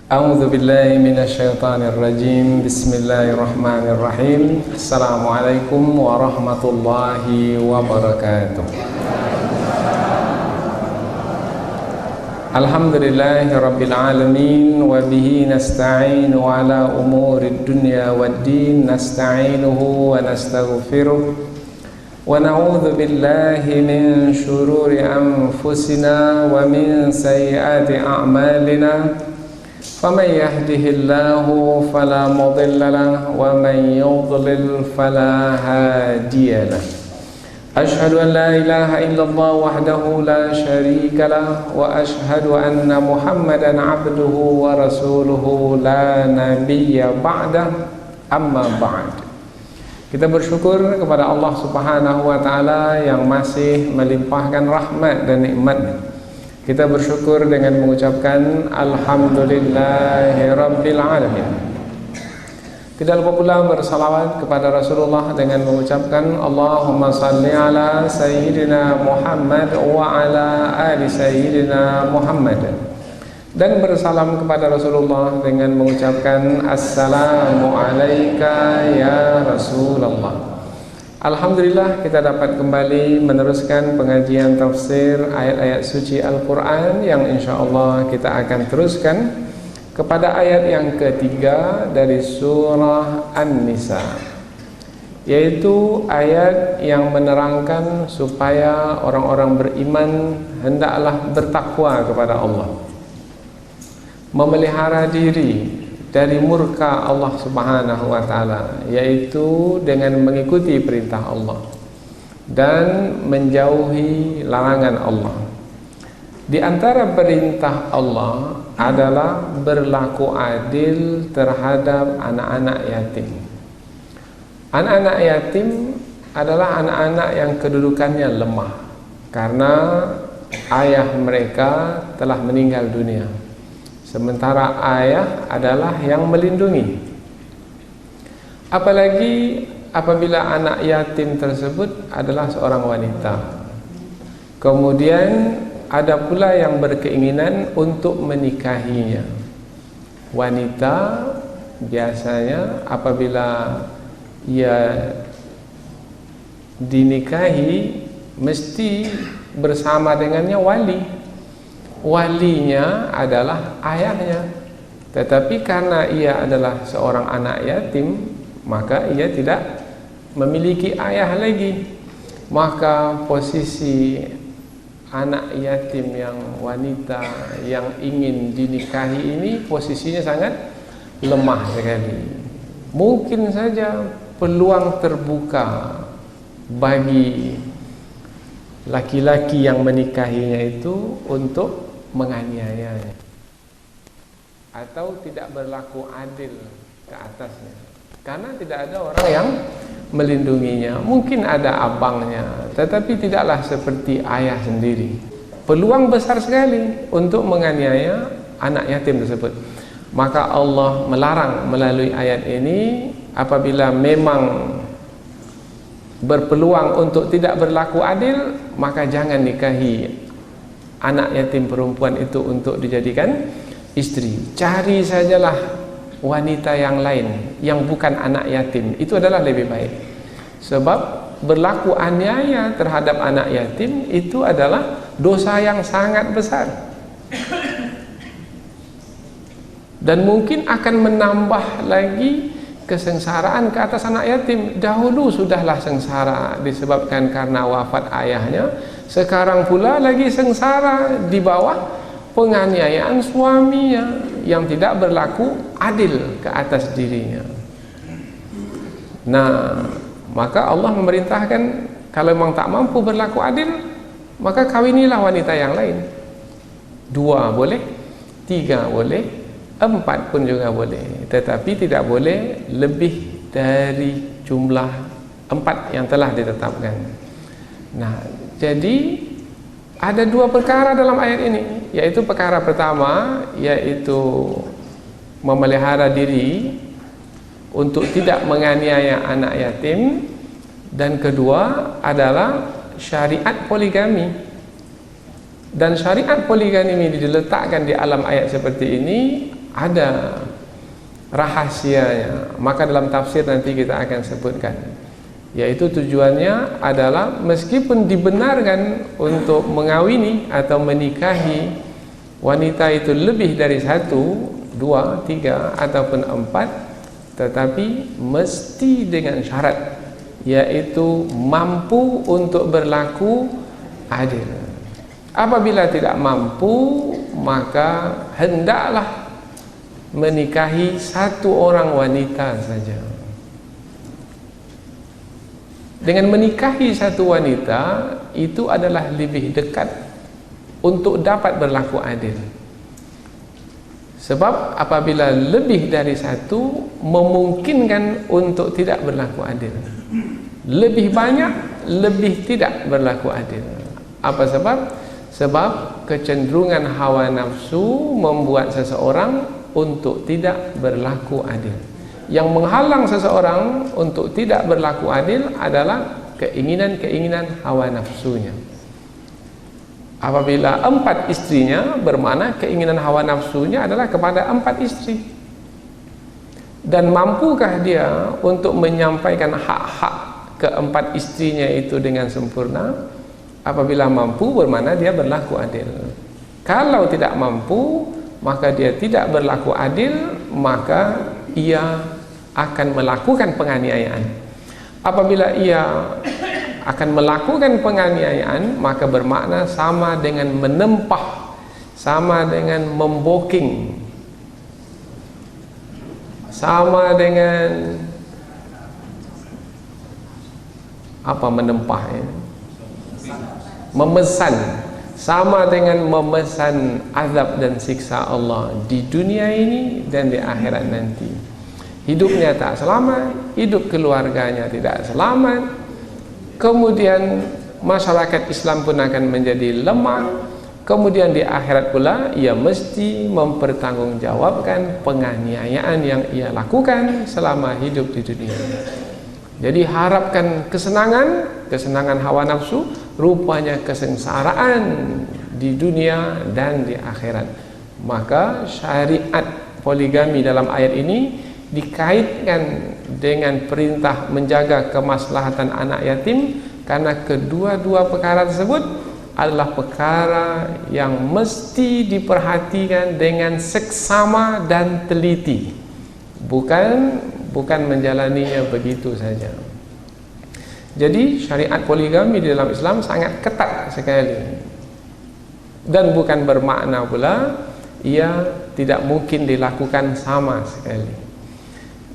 A'udzu billahi minasyaitonir rajim. Bismillahirrahmanirrahim. Assalamualaikum warahmatullahi wabarakatuh. Alhamdulillahi rabbil alamin wa bihi nasta'inu ala umurid dunya waddin. Nasta'inuhu wa nastaghfiruh wa na'udzu billahi min shururi anfusina wa min sayyiati a'malina. فمن يهده الله فلا مضل له ومن يضلل فلا هادي له أشهد أن لا إله إلا الله وحده لا شريك له وأشهد أن محمدا عبده ورسوله لا نبي بعده أما بعد. Kita bersyukur kepada Allah Subhanahu wa taala yang masih melimpahkan rahmat dan nikmat. Kita bersyukur dengan mengucapkan Alhamdulillahirabbil alamin. Tidak lupa pula bersalawat kepada Rasulullah dengan mengucapkan Allahumma salli ala Sayyidina Muhammad wa ala ali Sayyidina Muhammad. Dan bersalam kepada Rasulullah dengan mengucapkan Assalamu alayka ya Rasulullah. Alhamdulillah kita dapat kembali meneruskan pengajian tafsir ayat-ayat suci Al-Quran yang insyaAllah kita akan teruskan kepada ayat yang ketiga dari surah An-Nisa, yaitu ayat yang menerangkan supaya orang-orang beriman hendaklah bertakwa kepada Allah, memelihara diri dari murka Allah Subhanahu wa taala, yaitu dengan mengikuti perintah Allah dan menjauhi larangan Allah. Di antara perintah Allah adalah berlaku adil terhadap anak-anak yatim. Anak-anak yatim adalah anak-anak yang kedudukannya lemah karena ayah mereka telah meninggal dunia, sementara ayah adalah yang melindungi. Apalagi apabila anak yatim tersebut adalah seorang wanita. Kemudian ada pula yang berkeinginan untuk menikahinya. Wanita biasanya apabila ia dinikahi mesti bersama dengannya wali. Walinya adalah ayahnya. Tetapi karena ia adalah seorang anak yatim, maka ia tidak memiliki ayah lagi. Maka posisi anak yatim yang wanita yang ingin dinikahi ini posisinya sangat lemah sekali. Mungkin saja peluang terbuka bagi laki-laki yang menikahinya itu untuk menganiayanya atau tidak berlaku adil ke atasnya, karena tidak ada orang yang melindunginya. Mungkin ada abangnya, tetapi tidaklah seperti ayah sendiri. Peluang besar sekali untuk menganiaya anak yatim tersebut. Maka Allah melarang melalui ayat ini, apabila memang berpeluang untuk tidak berlaku adil, maka jangan nikahi anak yatim perempuan itu untuk dijadikan istri. Cari sajalah wanita yang lain yang bukan anak yatim, itu adalah lebih baik. Sebab berlaku aniaya terhadap anak yatim itu adalah dosa yang sangat besar, dan mungkin akan menambah lagi kesengsaraan ke atas anak yatim. Dahulu sudahlah sengsara disebabkan karena wafat ayahnya, sekarang pula lagi sengsara di bawah penganiayaan suaminya yang tidak berlaku adil ke atas dirinya. Nah, maka Allah memerintahkan kalau memang tak mampu berlaku adil, maka kawinilah wanita yang lain. 2 boleh, 3 boleh, 4 pun juga boleh, tetapi tidak boleh lebih dari jumlah 4 yang telah ditetapkan. Nah, jadi ada 2 perkara dalam ayat ini, yaitu perkara pertama yaitu memelihara diri untuk tidak menganiaya anak yatim, dan kedua adalah syariat poligami. Dan syariat poligami ini diletakkan di alam ayat seperti ini ada rahasianya. Maka dalam tafsir nanti kita akan sebutkan, yaitu tujuannya adalah meskipun dibenarkan untuk mengawini atau menikahi wanita itu lebih dari 1, 2, 3 ataupun 4, tetapi mesti dengan syarat, yaitu mampu untuk berlaku adil. Apabila tidak mampu, maka hendaklah menikahi 1 orang wanita saja. Dengan menikahi 1 wanita itu adalah lebih dekat untuk dapat berlaku adil. Sebab apabila lebih dari 1 memungkinkan untuk tidak berlaku adil. Lebih banyak, lebih tidak berlaku adil. Apa sebab? Sebab kecenderungan hawa nafsu membuat seseorang untuk tidak berlaku adil. Yang menghalang seseorang untuk tidak berlaku adil adalah keinginan-keinginan hawa nafsunya. Apabila 4 istrinya, bermakna keinginan hawa nafsunya adalah kepada 4 istri. Dan mampukah dia untuk menyampaikan hak-hak ke-4 istrinya itu dengan sempurna? Apabila mampu, bermakna dia berlaku adil. Kalau tidak mampu, maka dia tidak berlaku adil, maka ia akan melakukan penganiayaan. Apabila ia akan melakukan penganiayaan, maka bermakna sama dengan menempah, sama dengan memboking, sama dengan apa menempah ini? Memesan, sama dengan memesan azab dan siksa Allah di dunia ini dan di akhirat nanti. Hidupnya tak selamat, hidup keluarganya tidak selamat, kemudian masyarakat Islam pun akan menjadi lemah, kemudian di akhirat pula ia mesti mempertanggungjawabkan penganiayaan yang ia lakukan selama hidup di dunia. Jadi harapkan kesenangan hawa nafsu, rupanya kesengsaraan di dunia dan di akhirat. Maka syariat poligami dalam ayat ini dikaitkan dengan perintah menjaga kemaslahatan anak yatim, karena kedua-dua perkara tersebut adalah perkara yang mesti diperhatikan dengan seksama dan teliti, bukan menjalaninya begitu saja. Jadi syariat poligami di dalam Islam sangat ketat sekali, dan bukan bermakna pula ia tidak mungkin dilakukan sama sekali.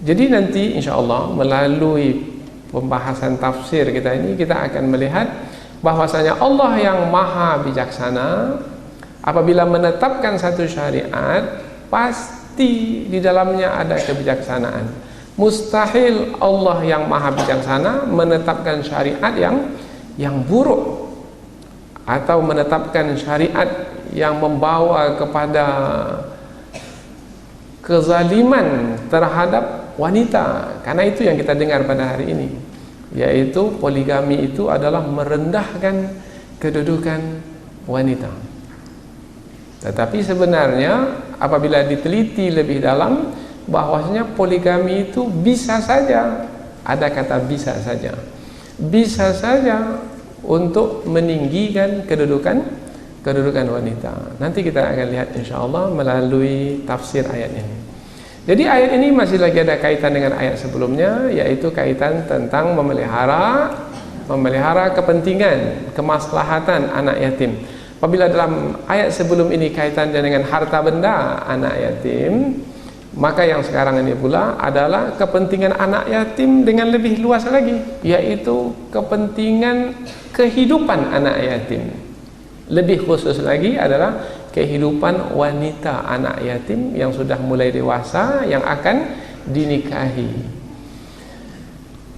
Jadi nanti insyaAllah melalui pembahasan tafsir kita ini, kita akan melihat bahwasanya Allah yang maha bijaksana apabila menetapkan satu syariat, pasti di dalamnya ada kebijaksanaan. Mustahil Allah yang maha bijaksana menetapkan syariat yang buruk, atau menetapkan syariat yang membawa kepada kezaliman terhadap wanita. Karena itu yang kita dengar pada hari ini, yaitu poligami itu adalah merendahkan kedudukan wanita. Tetapi sebenarnya apabila diteliti lebih dalam, bahwasanya poligami itu bisa saja, ada kata bisa saja untuk meninggikan kedudukan wanita. Nanti kita akan lihat insyaallah melalui tafsir ayat ini. Jadi ayat ini masih lagi ada kaitan dengan ayat sebelumnya, yaitu kaitan tentang memelihara kepentingan, kemaslahatan anak yatim. Apabila dalam ayat sebelum ini kaitannya dengan harta benda anak yatim, maka yang sekarang ini pula adalah kepentingan anak yatim dengan lebih luas lagi, yaitu kepentingan kehidupan anak yatim. Lebih khusus lagi adalah kehidupan wanita anak yatim yang sudah mulai dewasa, yang akan dinikahi.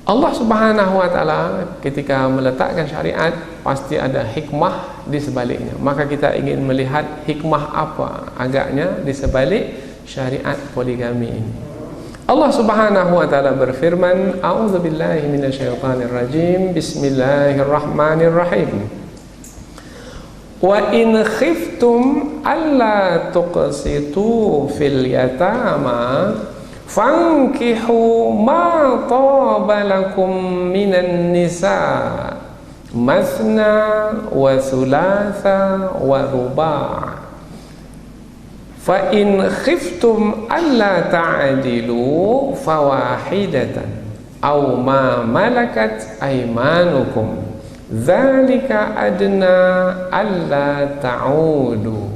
Allah Subhanahu wa ta'ala ketika meletakkan syariat pasti ada hikmah di sebaliknya. Maka kita ingin melihat hikmah apa agaknya di sebalik syariat poligami ini. Allah Subhanahu wa ta'ala berfirman, a'udzubillahi minasyaitonirrajim, bismillahirrahmanirrahim. Wa in khiftum alla tuqsitu fil yatama fankihu ma taba lakum minan nisa masna wa thulatha wa ruba' fa in khiftum alla ta'dilu fawahidatan aw ma malakat aymanukum dzalika adna alla ta'udu.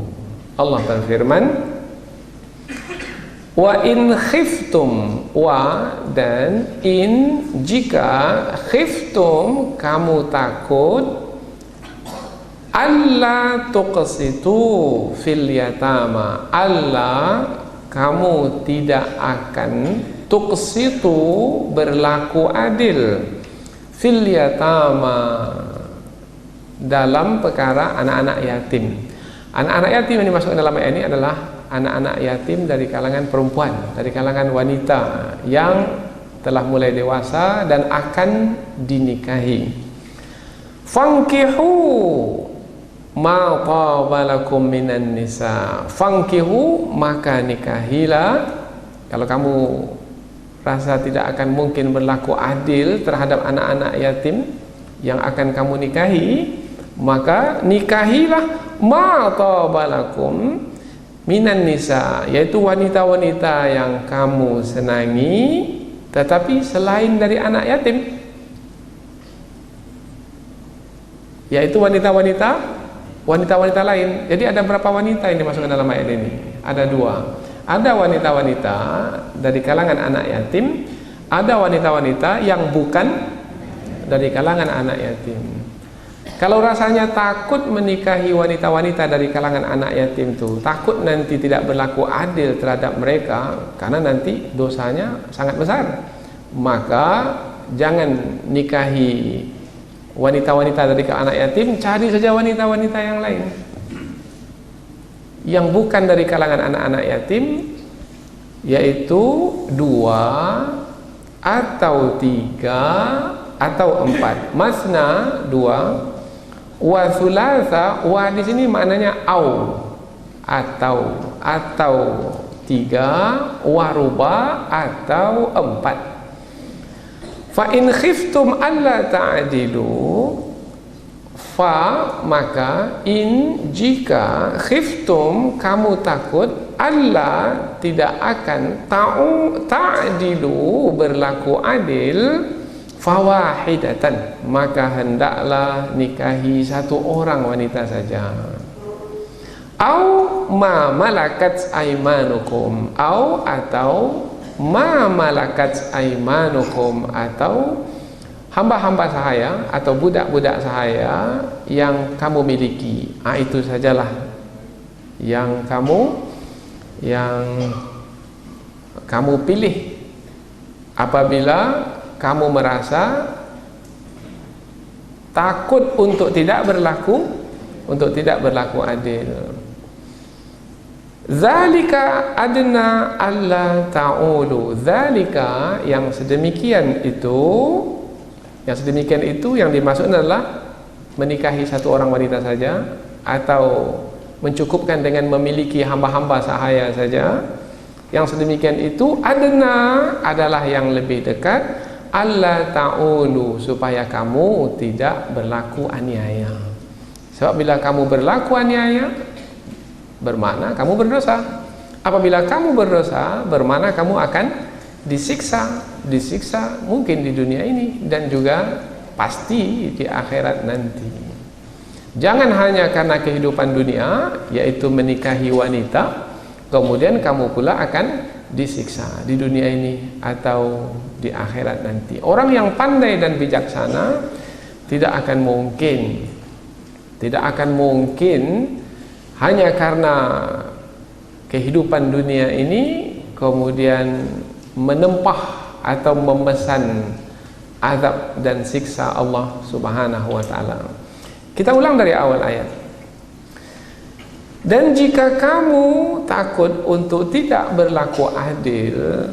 Allah berfirman, wa in khiftum, wa dan in, jika khiftum kamu takut, alla tuqsitu fil yatama, alla kamu tidak akan, tuqsitu berlaku adil, fil yatama dalam perkara anak-anak yatim. Anak-anak yatim yang dimasukkan dalam ayat ini adalah anak-anak yatim dari kalangan perempuan, dari kalangan wanita yang telah mulai dewasa dan akan dinikahi. Fankihu ma tabalakum minan nisa, fankihu maka nikahilah. Kalau kamu rasa tidak akan mungkin berlaku adil terhadap anak-anak yatim yang akan kamu nikahi, maka nikahilah ma tabalakum minan nisa, yaitu wanita-wanita yang kamu senangi tetapi selain dari anak yatim, yaitu wanita-wanita lain. Jadi ada berapa wanita yang dimasukkan dalam ayat ini? Ada dua. Ada wanita-wanita dari kalangan anak yatim, ada wanita-wanita yang bukan dari kalangan anak yatim. Kalau rasanya takut menikahi wanita-wanita dari kalangan anak yatim itu, takut nanti tidak berlaku adil terhadap mereka karena nanti dosanya sangat besar, maka jangan nikahi wanita-wanita dari kalangan anak yatim, cari saja wanita-wanita yang lain yang bukan dari kalangan anak-anak yatim, yaitu 2 atau 3 atau 4. Masna 2, wa thulatha, wa di sini maknanya atau 3, wa ruba atau 4. Fa in khiftum alla ta'dilu, fa maka, in jika, khiftum kamu takut, alla tidak akan, ta'dilu berlaku adil, fawahidatan maka hendaklah nikahi satu orang wanita saja. Au ma malakat aimanukum, atau ma malakat aimanukum, atau hamba-hamba sahaya atau budak-budak sahaya yang kamu miliki. Itu sajalah yang kamu pilih apabila kamu merasa takut untuk tidak berlaku adil. Zalika adna alla ta'ulu, zalika yang sedemikian itu yang dimaksud adalah menikahi satu orang wanita saja atau mencukupkan dengan memiliki hamba-hamba sahaya saja. Yang sedemikian itu adna adalah yang lebih dekat, alla ta'ulu supaya kamu tidak berlaku aniaya. Sebab bila kamu berlaku aniaya bermakna kamu berdosa. Apabila kamu berdosa bermakna kamu akan disiksa mungkin di dunia ini dan juga pasti di akhirat nanti. Jangan hanya karena kehidupan dunia, yaitu menikahi wanita, kemudian kamu pula akan disiksa di dunia ini atau di akhirat nanti. Orang yang pandai dan bijaksana tidak akan mungkin hanya karena kehidupan dunia ini kemudian menempah atau memesan azab dan siksa Allah Subhanahu wa taala. Kita ulang dari awal ayat. Dan jika kamu takut untuk tidak berlaku adil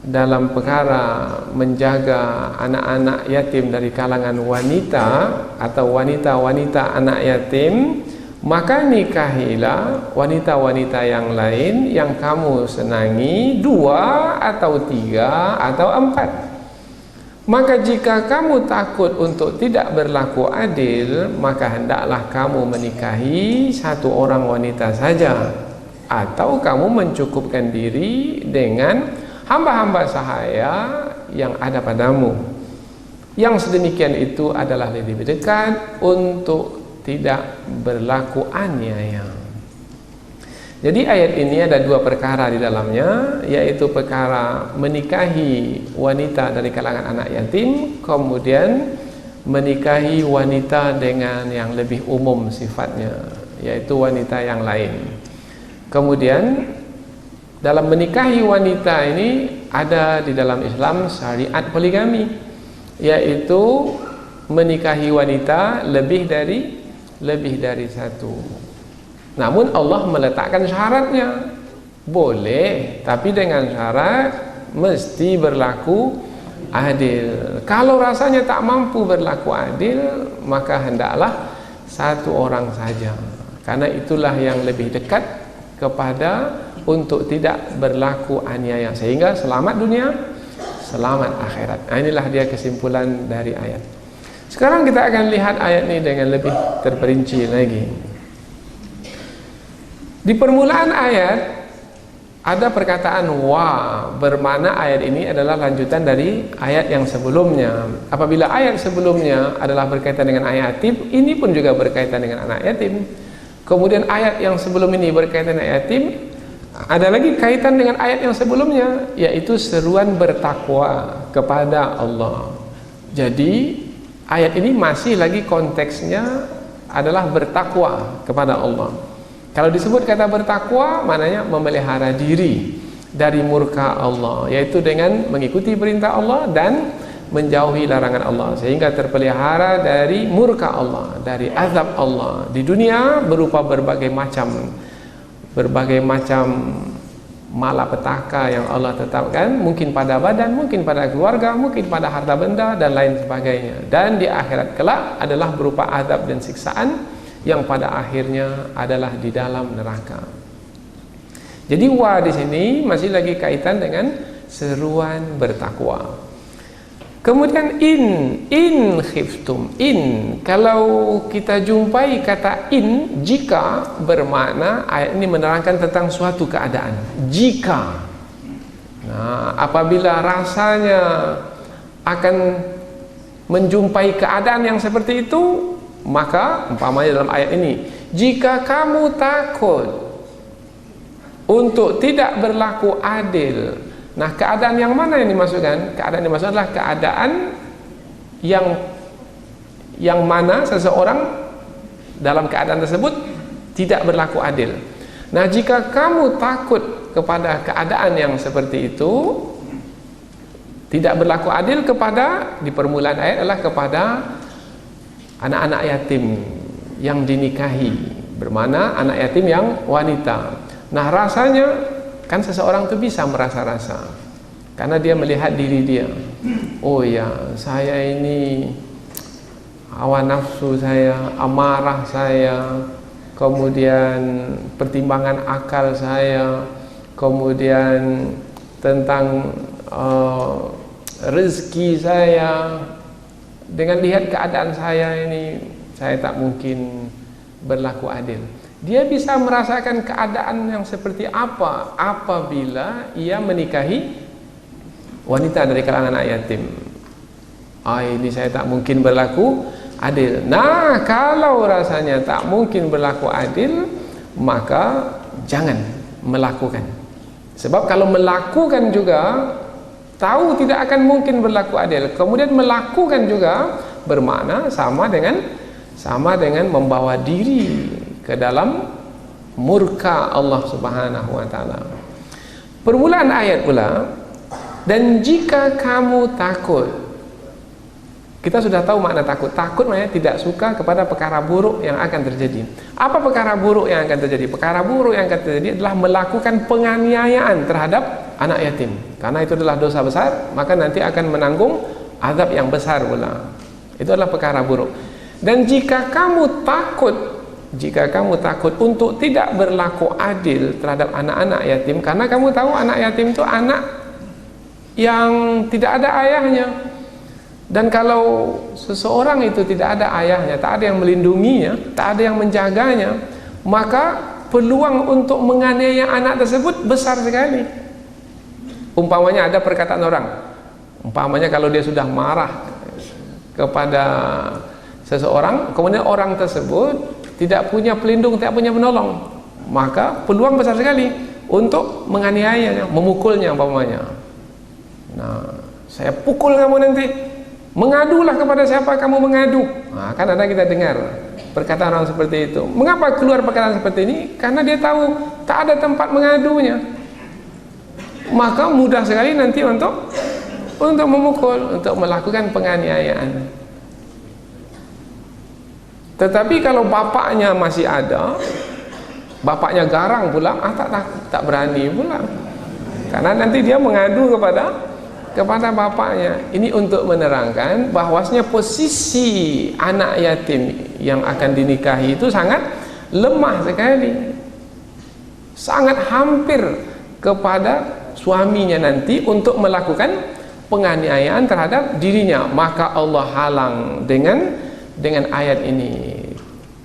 dalam perkara menjaga anak-anak yatim dari kalangan wanita atau wanita-wanita anak yatim, maka nikahilah wanita-wanita yang lain yang kamu senangi, 2 atau 3 atau 4. Maka jika kamu takut untuk tidak berlaku adil, maka hendaklah kamu menikahi 1 orang wanita saja, atau kamu mencukupkan diri dengan hamba-hamba sahaya yang ada padamu. Yang sedemikian itu adalah lebih dekat untuk tidak berlaku aniaya. Jadi ayat ini ada 2 perkara di dalamnya, yaitu perkara menikahi wanita dari kalangan anak yatim, kemudian menikahi wanita dengan yang lebih umum sifatnya, yaitu wanita yang lain. Kemudian dalam menikahi wanita ini ada di dalam Islam syariat poligami, yaitu menikahi wanita lebih dari 1. Namun Allah meletakkan syaratnya. Boleh, tapi dengan syarat mesti berlaku adil. Kalau rasanya tak mampu berlaku adil, maka hendaklah 1 orang saja, karena itulah yang lebih dekat kepada untuk tidak berlaku aniaya, sehingga selamat dunia, selamat akhirat. Nah, inilah dia kesimpulan dari ayat. Sekarang kita akan lihat ayat ini dengan lebih terperinci lagi. Di permulaan ayat ada perkataan wa, bermakna ayat ini adalah lanjutan dari ayat yang sebelumnya. Apabila ayat sebelumnya adalah berkaitan dengan ayat yatim, ini pun juga berkaitan dengan anak yatim. Kemudian ayat yang sebelum ini berkaitan dengan ayat yatim, ada lagi kaitan dengan ayat yang sebelumnya, yaitu seruan bertakwa kepada Allah. Jadi ayat ini masih lagi konteksnya adalah bertakwa kepada Allah. Kalau disebut kata bertakwa, maknanya memelihara diri dari murka Allah, yaitu dengan mengikuti perintah Allah dan menjauhi larangan Allah, sehingga terpelihara dari murka Allah, dari azab Allah di dunia berupa berbagai macam malapetaka yang Allah tetapkan, mungkin pada badan, mungkin pada keluarga, mungkin pada harta benda dan lain sebagainya. Dan di akhirat kelak adalah berupa azab dan siksaan yang pada akhirnya adalah di dalam neraka. Jadi wa di sini masih lagi kaitan dengan seruan bertakwa. Kemudian in khiftum, kalau kita jumpai kata in, jika, bermakna ayat ini menerangkan tentang suatu keadaan. Jika, nah, apabila rasanya akan menjumpai keadaan yang seperti itu, maka umpamanya dalam ayat ini, jika kamu takut untuk tidak berlaku adil. Nah, keadaan yang mana yang dimasukkan? Keadaan yang dimaksud adalah keadaan yang mana seseorang dalam keadaan tersebut tidak berlaku adil. Nah, jika kamu takut kepada keadaan yang seperti itu, tidak berlaku adil kepada, di permulaan ayat adalah kepada anak-anak yatim yang dinikahi, bermakna anak yatim yang wanita. Nah, rasanya kan seseorang itu bisa merasa-rasa, karena dia melihat diri dia. Oh ya, saya ini hawa nafsu saya, amarah saya, kemudian pertimbangan akal saya, kemudian tentang rezeki saya. Dengan lihat keadaan saya ini, saya tak mungkin berlaku adil. Dia bisa merasakan keadaan yang seperti apa apabila ia menikahi wanita dari kalangan anak yatim. Ini saya tak mungkin berlaku adil. Nah, kalau rasanya tak mungkin berlaku adil, maka jangan melakukan. Sebab kalau melakukan juga tahu tidak akan mungkin berlaku adil, kemudian melakukan juga bermakna sama dengan membawa diri ke dalam murka Allah Subhanahu wa taala. Permulaan ayat pula, dan jika kamu takut. Kita sudah tahu makna takut. Takut maknanya tidak suka kepada perkara buruk yang akan terjadi. Apa perkara buruk yang akan terjadi? Perkara buruk yang akan terjadi adalah melakukan penganiayaan terhadap anak yatim. Karena itu adalah dosa besar, maka nanti akan menanggung azab yang besar pula. Itu adalah perkara buruk. Dan jika kamu takut jika kamu takut untuk tidak berlaku adil terhadap anak-anak yatim, karena kamu tahu anak yatim itu anak yang tidak ada ayahnya. Dan kalau seseorang itu tidak ada ayahnya, tak ada yang melindunginya, tak ada yang menjaganya, maka peluang untuk menganiaya anak tersebut besar sekali. Umpamanya ada perkataan orang, umpamanya kalau dia sudah marah kepada seseorang, kemudian orang tersebut tidak punya pelindung, tidak punya penolong, maka peluang besar sekali untuk menganiayanya, memukulnya umpamanya. Nah, saya pukul kamu nanti, mengadulah kepada siapa kamu mengadu. Nah, kan ada kita dengar perkataan orang seperti itu. Mengapa keluar perkataan seperti ini? Karena dia tahu tak ada tempat mengadunya, maka mudah sekali nanti untuk memukul, untuk melakukan penganiayaan. Tetapi kalau bapaknya masih ada, bapaknya garang pula, tak berani pula, karena nanti dia mengadu kepada bapaknya. Ini untuk menerangkan bahwasanya posisi anak yatim yang akan dinikahi itu sangat lemah sekali, sangat hampir kepada suaminya nanti untuk melakukan penganiayaan terhadap dirinya. Maka Allah halang dengan ayat ini.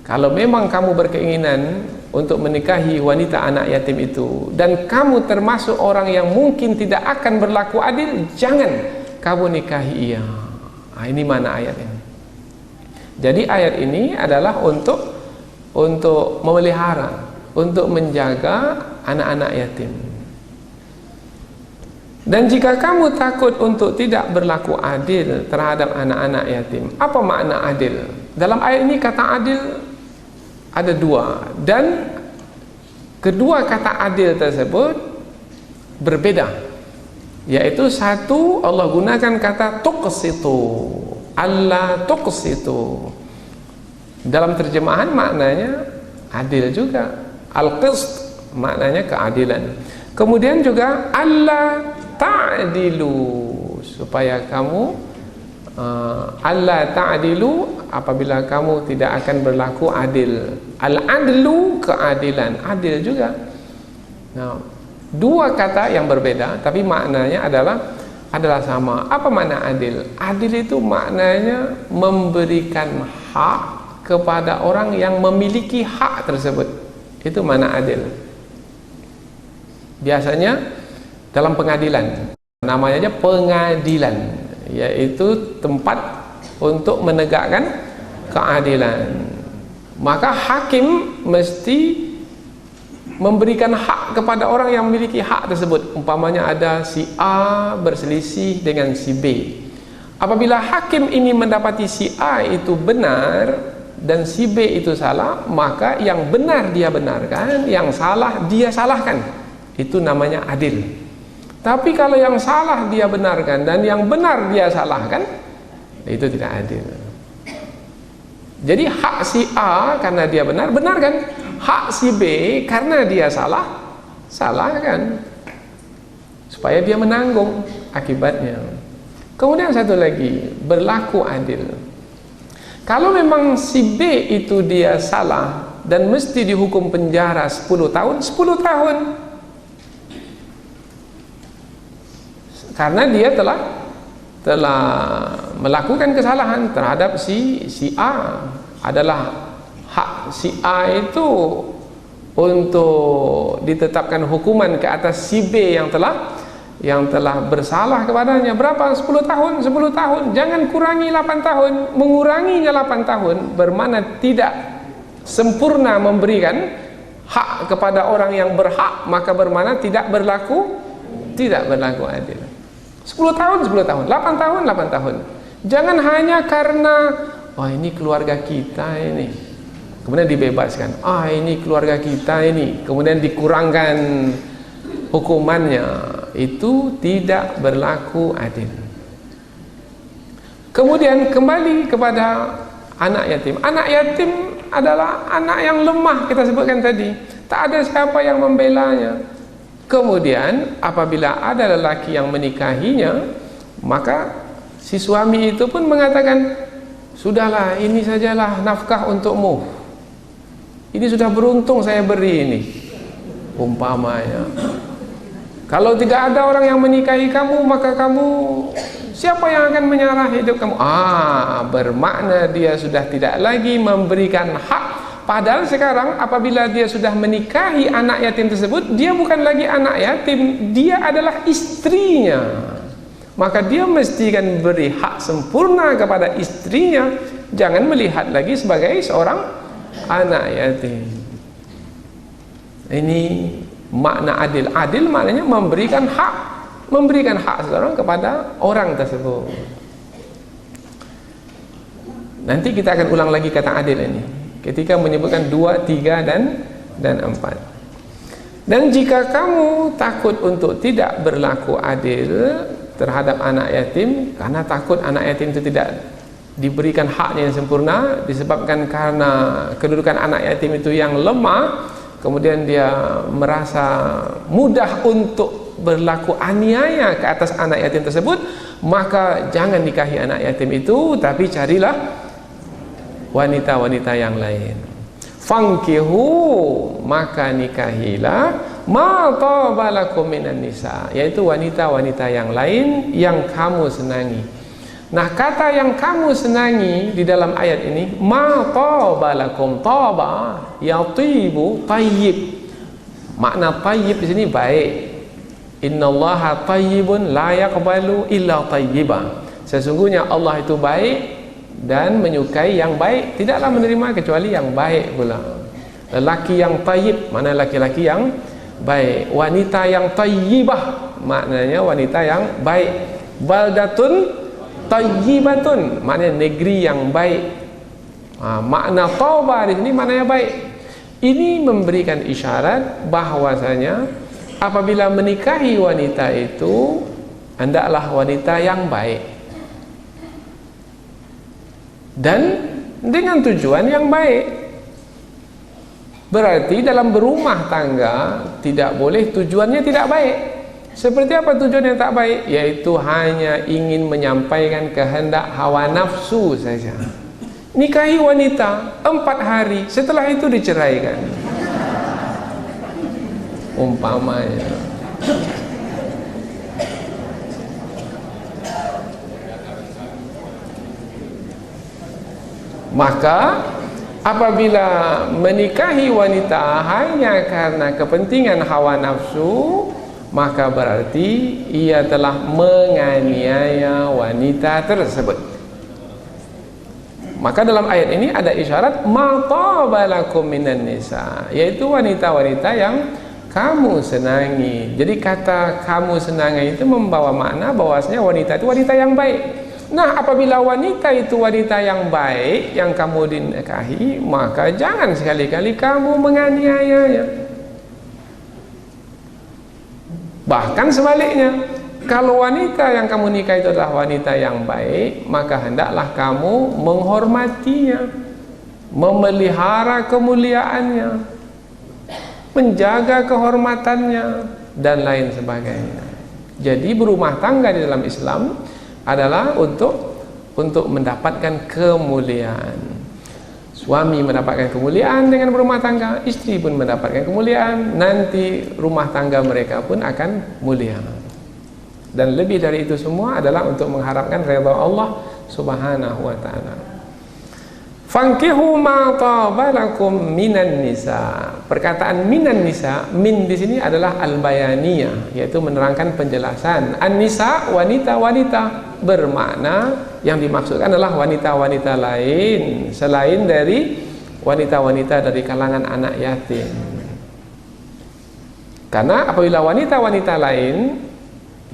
Kalau memang kamu berkeinginan untuk menikahi wanita anak yatim itu, dan kamu termasuk orang yang mungkin tidak akan berlaku adil, jangan kamu nikahi ia. Nah, ini mana ayat ini? Jadi ayat ini adalah untuk memelihara, untuk menjaga anak-anak yatim. Dan jika kamu takut untuk tidak berlaku adil terhadap anak-anak yatim, apa makna adil? Dalam ayat ini kata adil ada dua, dan kedua kata adil tersebut berbeda. Yaitu satu, Allah gunakan kata tuqsitu, alla tuqsitu. Dalam terjemahan maknanya adil juga. Al-qist maknanya keadilan. Kemudian juga alla ta'dilu, supaya kamu alla ta'dilu, apabila kamu tidak akan berlaku adil. Al-adlu keadilan, adil juga. Nah, dua kata yang berbeda tapi maknanya adalah sama. Apa makna adil? Adil itu maknanya memberikan hak kepada orang yang memiliki hak tersebut. Itu makna adil. Biasanya dalam pengadilan, namanya aja pengadilan, yaitu tempat untuk menegakkan keadilan. Maka hakim mesti memberikan hak kepada orang yang memiliki hak tersebut. Umpamanya ada si A berselisih dengan si B. Apabila hakim ini mendapati si A itu benar dan si B itu salah, maka yang benar dia benarkan, yang salah dia salahkan. Itu namanya adil. Tapi kalau yang salah dia benarkan dan yang benar dia salahkan, itu tidak adil. Jadi hak si A karena dia benar, benarkan. Hak si B karena dia salah, salahkan. Supaya dia menanggung akibatnya. Kemudian satu lagi, berlaku adil. Kalau memang si B itu dia salah dan mesti dihukum penjara 10 tahun, 10 tahun. Karena dia telah melakukan kesalahan terhadap si A. Adalah hak si A itu untuk ditetapkan hukuman ke atas si B yang telah bersalah kepadanya. Berapa? 10 tahun, 10 tahun. Jangan kurangi 8 tahun. Menguranginya 8 tahun bermakna tidak sempurna memberikan hak kepada orang yang berhak, maka bermakna tidak berlaku adil. 10 tahun, 10 tahun, 8 tahun, 8 tahun. Jangan hanya karena ini keluarga kita ini, kemudian dibebaskan. Ini keluarga kita ini, kemudian dikurangkan hukumannya. Itu tidak berlaku adil. Kemudian kembali kepada anak yatim. Anak yatim adalah anak yang lemah, kita sebutkan tadi. Tak ada siapa yang membelanya. Kemudian apabila ada lelaki yang menikahinya, maka si suami itu pun mengatakan, sudahlah, ini sajalah nafkah untukmu. ini sudah beruntung saya beri ini, umpamanya. Kalau tidak ada orang yang menikahi kamu, maka kamu, siapa yang akan menyerah hidup kamu? Bermakna dia sudah tidak lagi memberikan hak. Padahal sekarang apabila dia sudah menikahi anak yatim tersebut, dia bukan lagi anak yatim, dia adalah istrinya. Maka dia mesti kan beri hak sempurna kepada istrinya, jangan melihat lagi sebagai seorang anak yatim. Ini makna adil. Adil maknanya memberikan hak seseorang kepada orang tersebut. Nanti kita akan ulang lagi kata adil ini ketika menyebutkan 2, 3 dan 4. Dan jika kamu takut untuk tidak berlaku adil terhadap anak yatim, karena takut anak yatim itu tidak diberikan haknya yang sempurna, disebabkan karena kedudukan anak yatim itu yang lemah, kemudian dia merasa mudah untuk berlaku aniaya ke atas anak yatim tersebut, maka jangan nikahi anak yatim itu, tapi carilah wanita-wanita yang lain. Fankihu, maka nikahilah ma taba lakum minan nisa, yaitu wanita-wanita yang lain yang kamu senangi. Nah, kata yang kamu senangi di dalam ayat ini, ma taba lakum, taba yatibu tayyib. Makna tayyib di sini baik. Innallaha tayyibun la yaqbalu illa tayyiban. Sesungguhnya Allah itu baik dan menyukai yang baik, tidaklah menerima kecuali yang baik pula. Lelaki yang tayyib, mana laki-laki yang baik. Wanita yang tayyibah, maknanya wanita yang baik. Baldatun tayyibatun, maknanya negeri yang baik. Makna tauba di sini maknanya baik. Ini memberikan isyarat bahwasanya apabila menikahi wanita itu hendaklah wanita yang baik dan dengan tujuan yang baik. Berarti dalam berumah tangga tidak boleh tujuannya tidak baik. Seperti apa tujuan yang tak baik? Yaitu hanya ingin menyampaikan kehendak hawa nafsu saja. Nikahi wanita 4 hari, setelah itu diceraikan, umpamanya. Maka apabila menikahi wanita hanya karena kepentingan hawa nafsu, maka berarti ia telah menganiaya wanita tersebut. Maka dalam ayat ini ada isyarat ma taba lakum minan nisa, yaitu wanita-wanita yang kamu senangi. Jadi kata kamu senangi itu membawa makna bahwasanya wanita itu wanita yang baik. Nah, apabila wanita itu wanita yang baik yang kamu dinikahi, maka jangan sekali-kali kamu menganiayanya. Bahkan sebaliknya, kalau wanita yang kamu nikahi itu adalah wanita yang baik, maka hendaklah kamu menghormatinya, memelihara kemuliaannya, menjaga kehormatannya, dan lain sebagainya. Jadi berumah tangga di dalam Islam adalah untuk mendapatkan kemuliaan. Suami mendapatkan kemuliaan dengan berumah tangga, istri pun mendapatkan kemuliaan, nanti rumah tangga mereka pun akan mulia. Dan lebih dari itu semua adalah untuk mengharapkan redha Allah Subhanahu wa ta'ala. Fankihu ma taba lakum minan nisa. Perkataan minan nisa, min di sini adalah al-bayaniyah, yaitu menerangkan penjelasan. An-nisa, wanita-wanita, bermakna yang dimaksudkan adalah wanita-wanita lain selain dari wanita-wanita dari kalangan anak yatim. Karena apabila wanita-wanita lain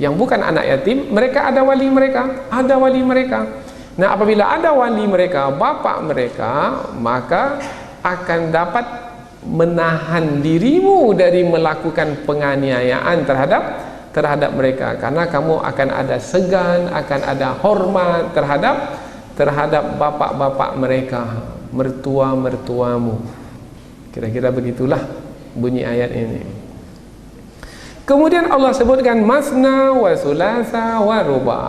yang bukan anak yatim, mereka ada wali mereka, ada wali mereka. Nah, apabila ada wali mereka, bapak mereka, maka akan dapat menahan dirimu dari melakukan penganiayaan terhadap mereka, karena kamu akan ada segan, akan ada hormat terhadap bapak-bapak mereka, mertua-mertuamu. Kira-kira begitulah bunyi ayat ini. Kemudian Allah sebutkan masna wa sulasa wa ruba,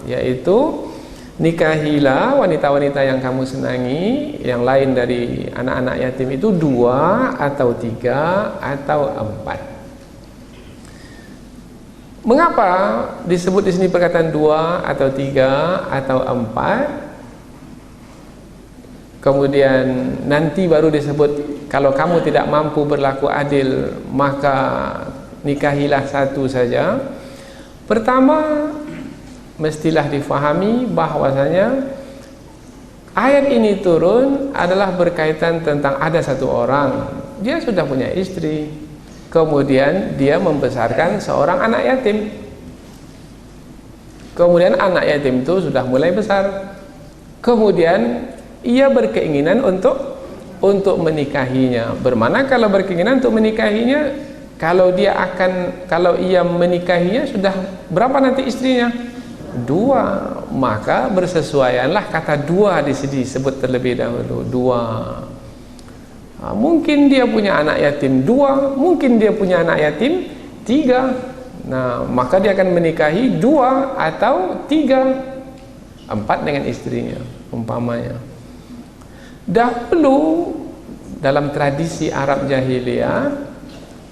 yaitu nikahilah wanita-wanita yang kamu senangi, yang lain dari anak-anak yatim itu 2 atau 3 atau 4. Mengapa disebut di sini perkataan 2 atau 3 atau 4? Kemudian nanti baru disebut kalau kamu tidak mampu berlaku adil maka nikahilah 1 saja. Pertama, mestilah difahami bahwasanya ayat ini turun adalah berkaitan tentang ada satu orang, dia sudah punya istri, kemudian dia membesarkan seorang anak yatim. Kemudian anak yatim itu sudah mulai besar, kemudian ia berkeinginan untuk menikahinya. Bermana kalau berkeinginan untuk menikahinya, kalau ia menikahinya sudah berapa nanti istrinya? 2, maka bersesuaianlah kata 2 di sini disebut terlebih dahulu 2. Mungkin dia punya anak yatim 2, mungkin dia punya anak yatim 3. Nah, maka dia akan menikahi 2 atau 3, 4 dengan istrinya umpamanya. Dahulu dalam tradisi Arab jahiliyah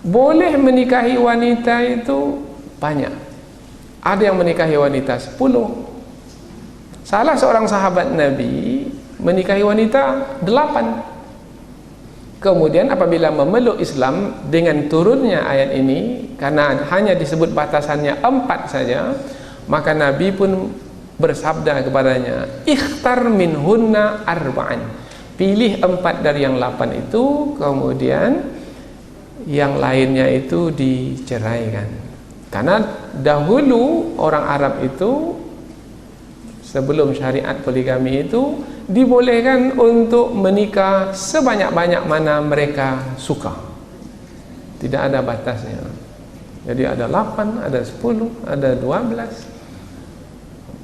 boleh menikahi wanita itu banyak. Ada yang menikahi wanita 10. Salah seorang sahabat Nabi menikahi wanita 8. Kemudian apabila memeluk Islam dengan turunnya ayat ini, karena hanya disebut batasannya 4 saja, maka Nabi pun bersabda kepadanya, ikhtar minhunna arba'an, pilih 4 dari yang 8 itu, kemudian yang lainnya itu diceraikan. Karena dahulu orang Arab itu sebelum syariat poligami itu dibolehkan untuk menikah sebanyak-banyak mana mereka suka, tidak ada batasnya. Jadi ada 8, ada 10, ada 12.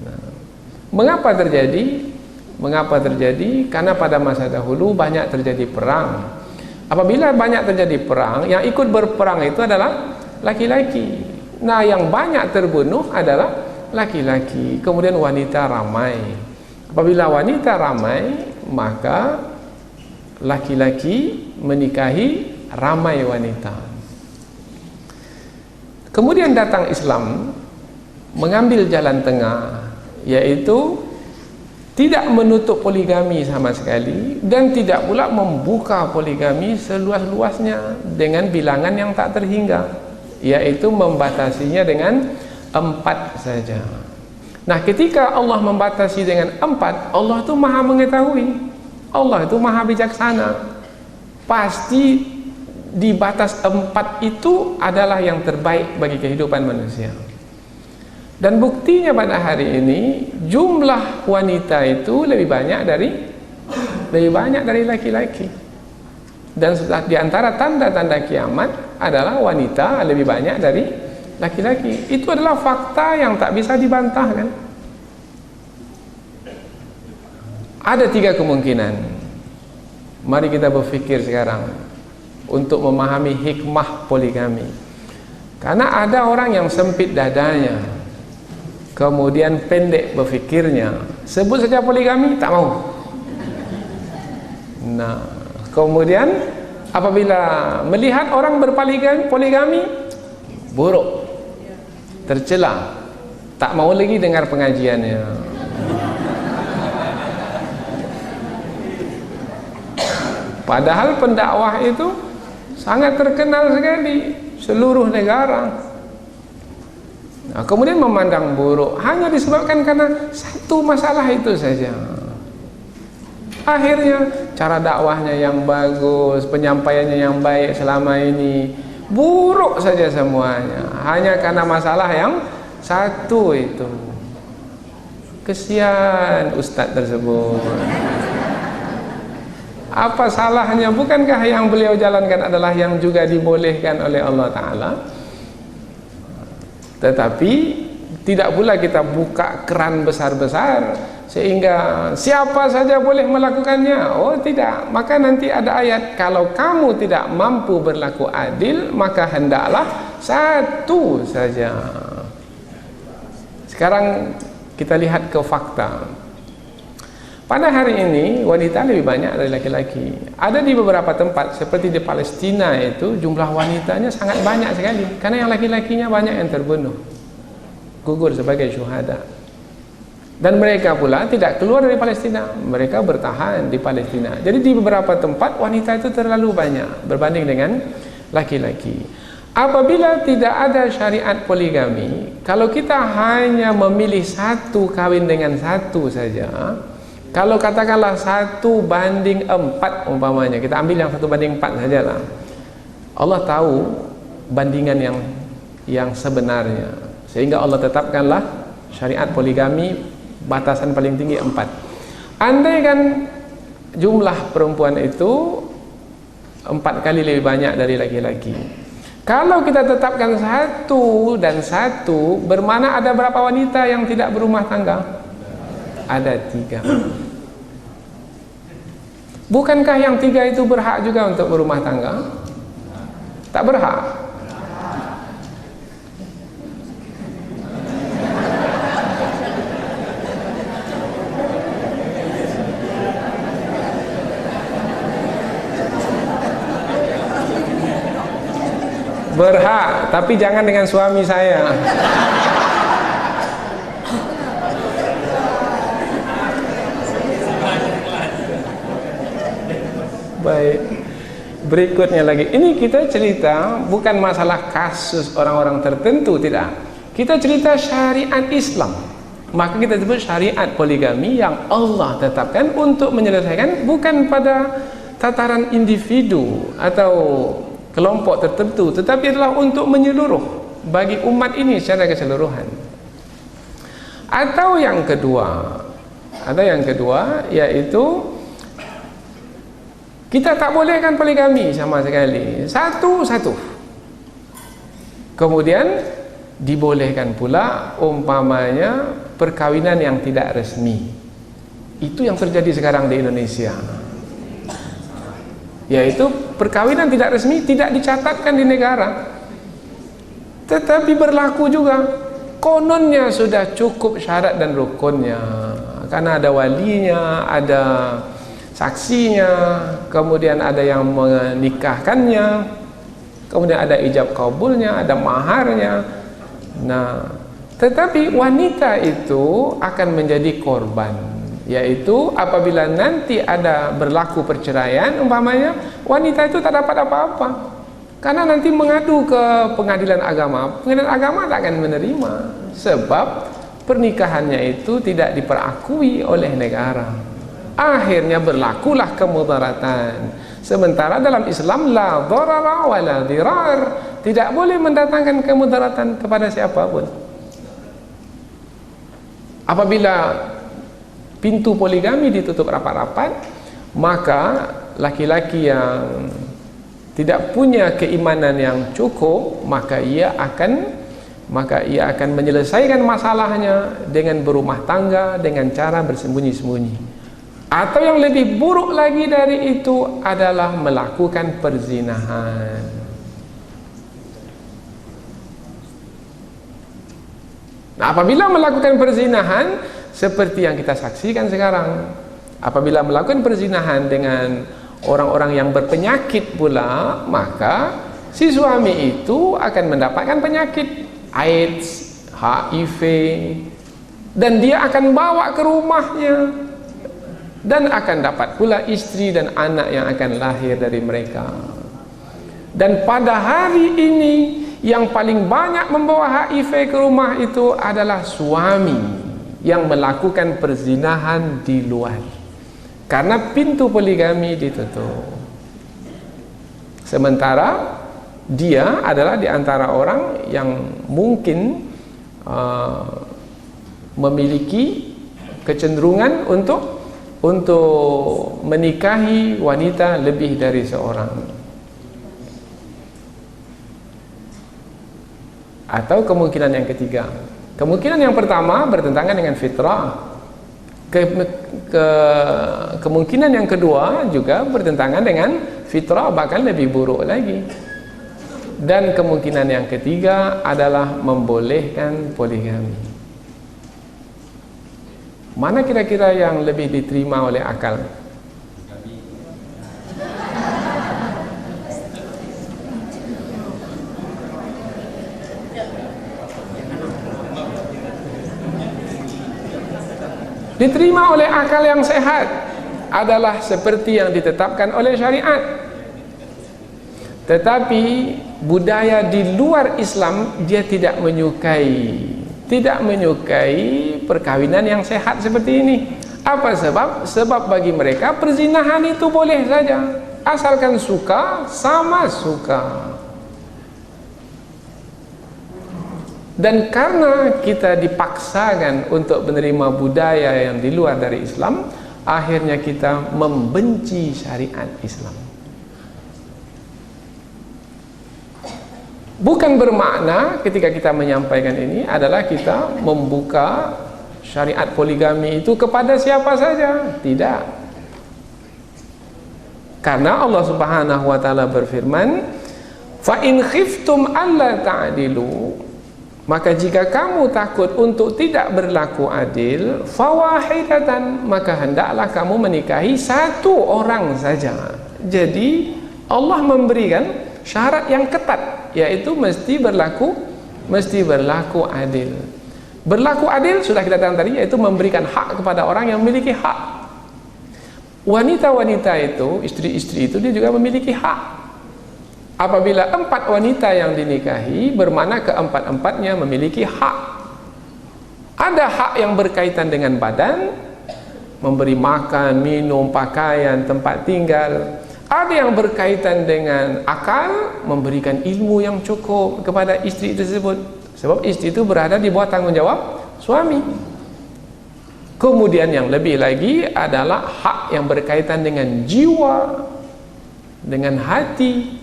Nah, mengapa terjadi? Karena pada masa dahulu banyak terjadi perang. Apabila banyak terjadi perang, yang ikut berperang itu adalah laki-laki. Nah, yang banyak terbunuh adalah laki-laki. Kemudian wanita ramai. Apabila wanita ramai, maka laki-laki menikahi ramai wanita. Kemudian datang Islam mengambil jalan tengah, yaitu tidak menutup poligami sama sekali dan tidak pula membuka poligami seluas-luasnya dengan bilangan yang tak terhingga, yaitu membatasinya dengan 4 saja. Nah, ketika Allah membatasi dengan 4, Allah itu maha mengetahui, Allah itu maha bijaksana. Pasti di batas 4 itu adalah yang terbaik bagi kehidupan manusia. Dan buktinya pada hari ini jumlah wanita itu lebih banyak dari laki-laki. Dan di antara tanda-tanda kiamat adalah wanita lebih banyak dari laki-laki. Itu adalah fakta yang tak bisa dibantahkan. Ada 3 kemungkinan. Mari kita berfikir sekarang untuk memahami hikmah poligami. Karena ada orang yang sempit dadanya, kemudian pendek berfikirnya, sebut saja poligami tak mau. Nah, kemudian apabila melihat orang berpoligami buruk, tercela, tak mau lagi dengar pengajiannya. Padahal pendakwah itu sangat terkenal sekali seluruh negara. Nah, kemudian memandang buruk hanya disebabkan karena satu masalah itu saja. Akhirnya cara dakwahnya yang bagus, penyampaiannya yang baik selama ini buruk saja semuanya, hanya karena masalah yang satu itu. Kesian ustadz tersebut. Apa salahnya? Bukankah yang beliau jalankan adalah yang juga dibolehkan oleh Allah Ta'ala? Tetapi tidak pula kita buka keran besar-besar sehingga siapa saja boleh melakukannya. Oh tidak, maka nanti ada ayat, kalau kamu tidak mampu berlaku adil maka hendaklah 1 saja. Sekarang kita lihat ke fakta. Pada hari ini wanita lebih banyak dari laki-laki. Ada di beberapa tempat seperti di Palestina itu jumlah wanitanya sangat banyak sekali, karena yang laki-lakinya banyak yang terbunuh, gugur sebagai syuhada. Dan mereka pula tidak keluar dari Palestina, mereka bertahan di Palestina. Jadi di beberapa tempat wanita itu terlalu banyak berbanding dengan laki-laki. Apabila tidak ada syariat poligami, kalau kita hanya memilih satu kawin dengan satu saja, kalau katakanlah 1:4 umpamanya, kita ambil yang 1:4 sajalah. Allah tahu bandingan yang sebenarnya, sehingga Allah tetapkanlah syariat poligami, batasan paling tinggi 4. Andai kan jumlah perempuan itu 4 kali lebih banyak dari laki-laki, kalau kita tetapkan 1 dan 1, bermana ada berapa wanita yang tidak berumah tangga? Ada 3. Bukankah yang 3 itu berhak juga untuk berumah tangga? Tak berhak? Berhak, tapi jangan dengan suami saya. Baik, berikutnya lagi. Ini kita cerita bukan masalah kasus orang-orang tertentu, tidak. Kita cerita syariat Islam. Maka kita sebut syariat poligami yang Allah tetapkan untuk menyelesaikan bukan pada tataran individu atau kelompok tertentu, tetapi adalah untuk menyeluruh bagi umat ini secara keseluruhan. Atau yang kedua, yaitu kita tak bolehkan poligami sama sekali, satu-satu. Kemudian dibolehkan pula umpamanya perkawinan yang tidak resmi. Itu yang terjadi sekarang di Indonesia, yaitu perkawinan tidak resmi, tidak dicatatkan di negara, tetapi berlaku juga. Kononnya sudah cukup syarat dan rukunnya, karena ada walinya, ada saksinya, kemudian ada yang menikahkannya, kemudian ada ijab kabulnya, ada maharnya. Nah, tetapi wanita itu akan menjadi korban, yaitu apabila nanti ada berlaku perceraian umpamanya, wanita itu tak dapat apa-apa, karena nanti mengadu ke pengadilan agama tak akan menerima, sebab pernikahannya itu tidak diperakui oleh negara. Akhirnya berlakulah kemudaratan. Sementara dalam Islam la dharara wa la dirar, tidak boleh mendatangkan kemudaratan kepada siapapun. Apabila pintu poligami ditutup rapat-rapat, maka laki-laki yang tidak punya keimanan yang cukup, maka ia akan menyelesaikan masalahnya dengan berumah tangga dengan cara bersembunyi-sembunyi. Atau yang lebih buruk lagi dari itu adalah melakukan perzinahan. Nah, apabila melakukan perzinahan seperti yang kita saksikan sekarang, apabila melakukan perzinahan dengan orang-orang yang berpenyakit pula, maka si suami itu akan mendapatkan penyakit AIDS, HIV, dan dia akan bawa ke rumahnya, dan akan dapat pula istri dan anak yang akan lahir dari mereka. Dan pada hari ini yang paling banyak membawa HIV ke rumah itu adalah suami yang melakukan perzinahan di luar, karena pintu poligami ditutup. Sementara dia adalah di antara orang yang mungkin memiliki kecenderungan untuk menikahi wanita lebih dari seorang. Atau kemungkinan yang ketiga, kemungkinan yang pertama bertentangan dengan fitrah. Kemungkinan yang kedua juga bertentangan dengan fitrah, bahkan lebih buruk lagi. Dan kemungkinan yang ketiga adalah membolehkan poligami. Mana kira-kira yang lebih diterima oleh akal? Diterima oleh akal yang sehat adalah seperti yang ditetapkan oleh syariat. Tetapi budaya di luar Islam dia tidak menyukai perkawinan yang sehat seperti ini. Apa sebab? Sebab bagi mereka perzinahan itu boleh saja, asalkan suka sama suka. Dan karena kita dipaksakan untuk menerima budaya yang di luar dari Islam, akhirnya kita membenci syariat Islam. Bukan bermakna ketika kita menyampaikan ini adalah kita membuka syariat poligami itu kepada siapa saja. Tidak. Karena Allah Subhanahu wa taala berfirman, "Fa in khiftum alla ta'dilu," maka jika kamu takut untuk tidak berlaku adil, fawahidatan, maka hendaklah kamu menikahi satu orang saja. Jadi Allah memberikan syarat yang ketat, yaitu mesti berlaku adil. Berlaku adil sudah kita katakan tadi, yaitu memberikan hak kepada orang yang memiliki hak. Wanita-wanita itu, istri-istri itu dia juga memiliki hak. Apabila 4 wanita yang dinikahi, bermakna keempat-empatnya memiliki hak. Ada hak yang berkaitan dengan badan, memberi makan, minum, pakaian, tempat tinggal. Ada yang berkaitan dengan akal, memberikan ilmu yang cukup kepada istri tersebut. Sebab istri itu berada di bawah tanggung jawab suami. Kemudian yang lebih lagi adalah hak yang berkaitan dengan jiwa, dengan hati,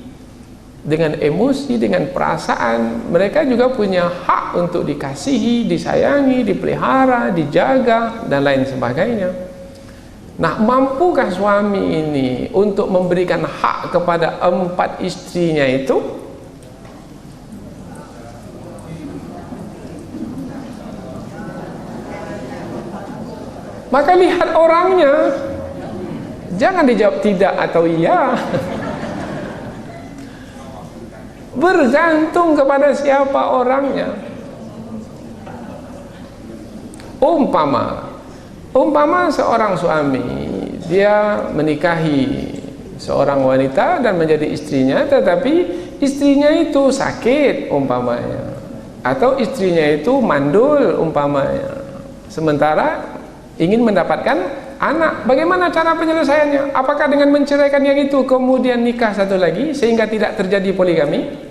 dengan emosi, dengan perasaan. Mereka juga punya hak untuk dikasihi, disayangi, dipelihara, dijaga, dan lain sebagainya. Nah, mampukah suami ini untuk memberikan hak kepada 4 istrinya itu? Maka lihat orangnya, jangan dijawab tidak atau iya. Bergantung kepada siapa orangnya. Umpama seorang suami, dia menikahi seorang wanita dan menjadi istrinya, tetapi istrinya itu sakit umpamanya, atau istrinya itu mandul umpamanya, sementara ingin mendapatkan anak. Bagaimana cara penyelesaiannya? Apakah dengan menceraikan yang itu kemudian nikah satu lagi sehingga tidak terjadi poligami?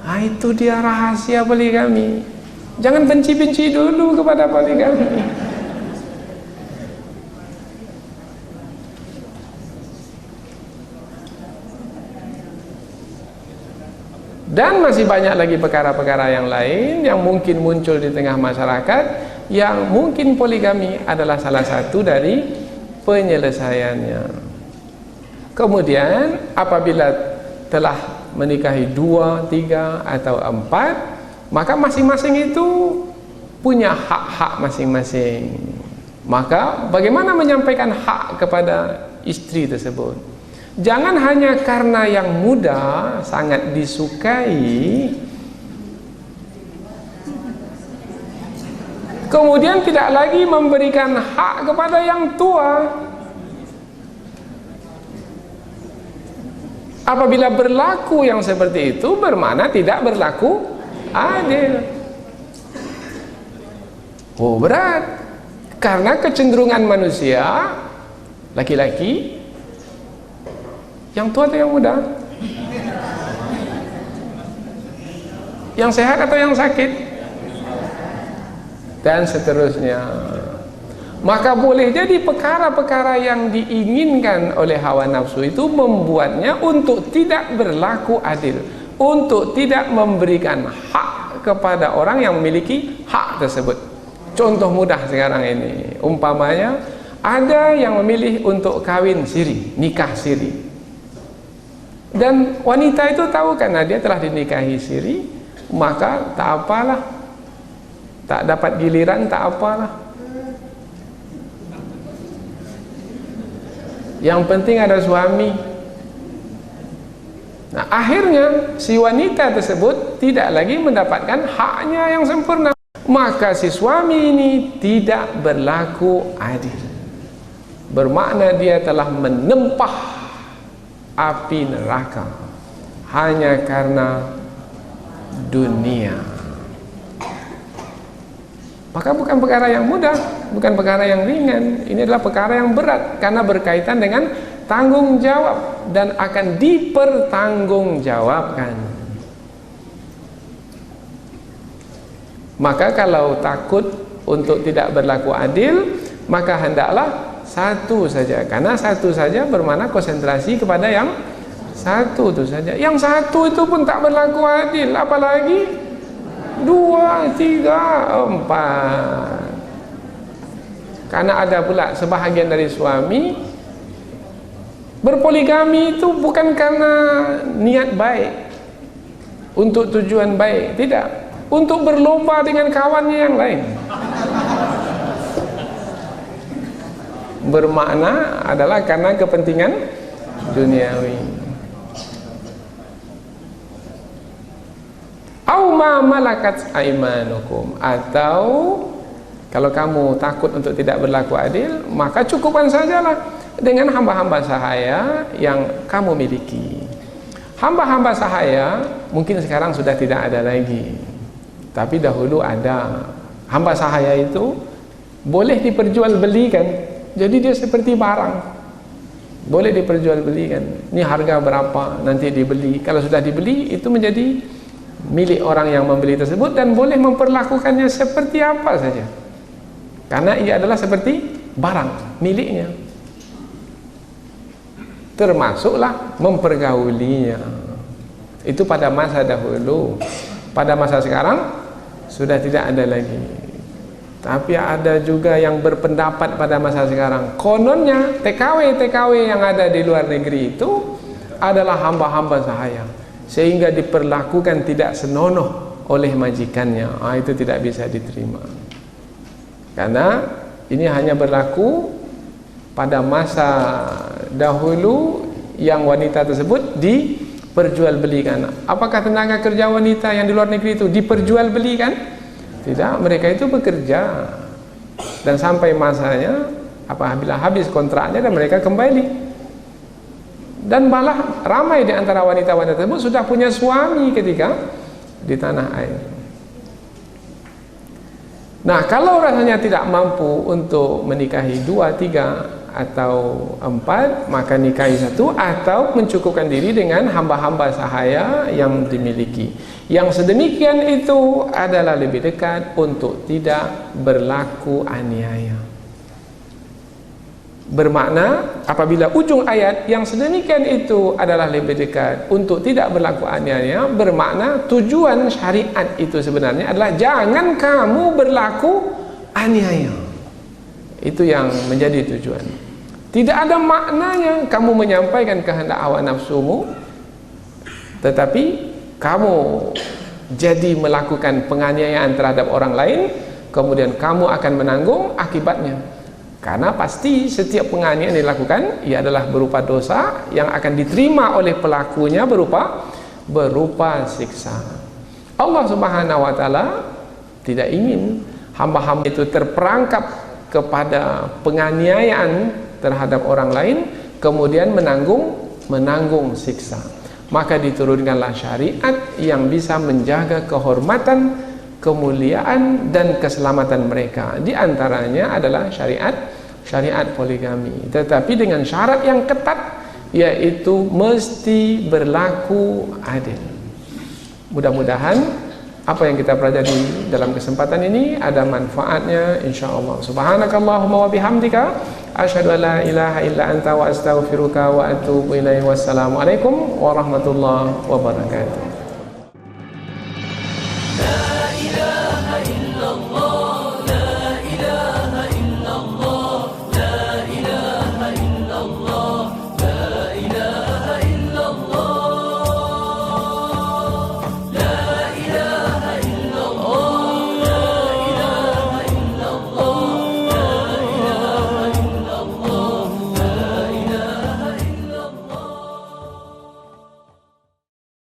Nah, itu dia rahasia poligami. Jangan benci-benci dulu kepada poligami. Dan masih banyak lagi perkara-perkara yang lain yang mungkin muncul di tengah masyarakat, yang mungkin poligami adalah salah satu dari penyelesaiannya. Kemudian apabila telah menikahi 2, 3 atau 4, maka masing-masing itu punya hak-hak masing-masing. Maka bagaimana menyampaikan hak kepada istri tersebut? Jangan hanya karena yang muda sangat disukai, kemudian tidak lagi memberikan hak kepada yang tua. Apabila berlaku yang seperti itu, bermakna tidak berlaku adil. Oh, berat. Karena kecenderungan manusia, laki-laki, yang tua atau yang muda? Yang sehat atau yang sakit? Dan seterusnya. Maka boleh jadi perkara-perkara yang diinginkan oleh hawa nafsu itu membuatnya untuk tidak berlaku adil, untuk tidak memberikan hak kepada orang yang memiliki hak tersebut. Contoh mudah sekarang ini, umpamanya ada yang memilih untuk kawin siri, nikah siri. Dan wanita itu tahu karena dia telah dinikahi siri, maka tak apalah, tak dapat giliran tak apalah. Yang penting ada suami. Nah, akhirnya si wanita tersebut tidak lagi mendapatkan haknya yang sempurna. Maka si suami ini tidak berlaku adil. Bermakna dia telah menempah api neraka hanya karena dunia. Maka bukan perkara yang mudah, bukan perkara yang ringan. Ini adalah perkara yang berat karena berkaitan dengan tanggung jawab dan akan dipertanggungjawabkan. Maka kalau takut untuk tidak berlaku adil, maka hendaklah satu saja. Karena satu saja bermakna konsentrasi kepada yang satu itu saja. Yang satu itu pun tak berlaku adil, apalagi 2, 3, 4. Karena ada pula sebahagian dari suami berpoligami itu bukan karena niat baik, untuk tujuan baik, tidak, untuk berlomba dengan kawannya yang lain. Bermakna adalah karena kepentingan duniawi. Au ma malakat aimanukum, atau kalau kamu takut untuk tidak berlaku adil, maka cukupkan sajalah dengan hamba-hamba sahaya yang kamu miliki. Hamba-hamba sahaya mungkin sekarang sudah tidak ada lagi, tapi dahulu ada. Hamba sahaya itu boleh diperjualbelikan, jadi dia seperti barang, boleh diperjualbelikan. Ini harga berapa, nanti dibeli. Kalau sudah dibeli, itu menjadi milik orang yang membeli tersebut dan boleh memperlakukannya seperti apa saja, karena ia adalah seperti barang miliknya, termasuklah mempergaulinya. Itu pada masa dahulu. Pada masa sekarang sudah tidak ada lagi. Tapi ada juga yang berpendapat pada masa sekarang, kononnya TKW yang ada di luar negeri itu adalah hamba-hamba sahaya, sehingga diperlakukan tidak senonoh oleh majikannya. Itu tidak bisa diterima, karena ini hanya berlaku pada masa dahulu yang wanita tersebut diperjualbelikan. Apakah tenaga kerja wanita yang di luar negeri itu diperjualbelikan? Tidak, mereka itu bekerja dan sampai masanya apabila habis kontraknya dan mereka kembali. Dan malah ramai di antara wanita-wanita tersebut sudah punya suami ketika di tanah air. Nah, kalau rasanya tidak mampu untuk menikahi 2, 3 atau 4, maka nikahi 1 atau mencukupkan diri dengan hamba-hamba sahaya yang dimiliki. Yang sedemikian itu adalah lebih dekat untuk tidak berlaku aniaya. Bermakna apabila ujung ayat yang sedemikian itu adalah lebih dekat untuk tidak berlaku aniaya, bermakna tujuan syariat itu sebenarnya adalah jangan kamu berlaku aniaya. Itu yang menjadi tujuan. Tidak ada maknanya kamu menyampaikan kehendak hawa nafsumu, tetapi kamu jadi melakukan penganiayaan terhadap orang lain, kemudian kamu akan menanggung akibatnya. Karena pasti setiap penganiayaan yang dilakukan ia adalah berupa dosa yang akan diterima oleh pelakunya berupa siksa. Allah Subhanahu wa taala tidak ingin hamba-hamba itu terperangkap kepada penganiayaan terhadap orang lain kemudian menanggung siksa. Maka diturunkanlah syariat yang bisa menjaga kehormatan, kemuliaan dan keselamatan mereka. Di antaranya adalah syariat poligami, tetapi dengan syarat yang ketat, yaitu mesti berlaku adil. Mudah-mudahan apa yang kita pelajari dalam kesempatan ini ada manfaatnya insyaallah. Subhanakallahumma wa bihamdika asyhadu an la ilaha illa anta wa astaghfiruka wa atubu ilaik. Wassalamualaikum warahmatullahi wabarakatuh.